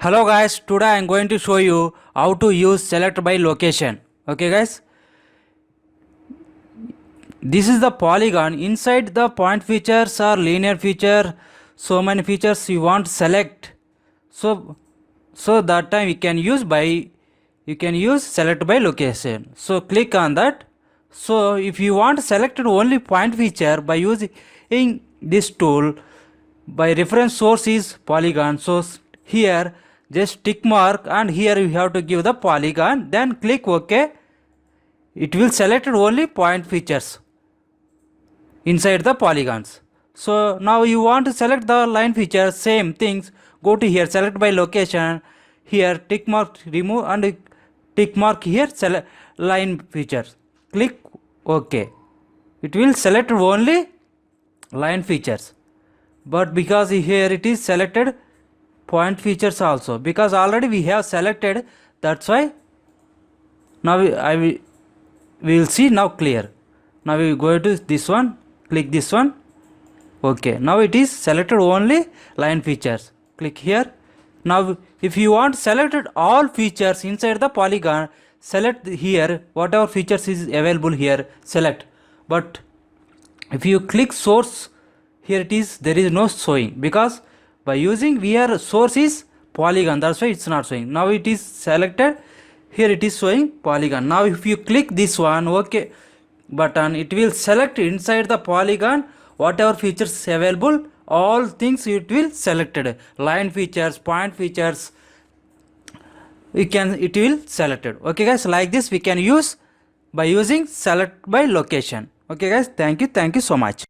Hello guys, today I am going to show you how to use select by location. Okay guys, this is the polygon. Inside the point features or linear feature, so many features you want select. So that time you can use select by location. So click on that. So if you want selected only point feature by using this tool, by reference source is polygon. So here just tick mark and here you have to give the polygon, then click OK. It will select only point features inside the polygons. So now you want to select the line features, same things, go to here select by location, here tick mark remove and tick mark here select line features, click OK. It will select only line features, but because here it is selected point features also, because already we have selected, that's why now we will see now clear. Now we go to this one, click this one, okay. Now it is selected only line features, click here. Now if you want selected all features inside the polygon, select here whatever features is available here, select. But if you click source, here it is, there is no showing, because by using here source is polygon, that's why it's not showing. Now it is selected, here it is showing polygon. Now if you click this one OK button, it will select inside the polygon whatever features available, all things it will selected, line features, point features, it will selected. Okay guys, like this we can use by using select by location. Okay guys, thank you so much.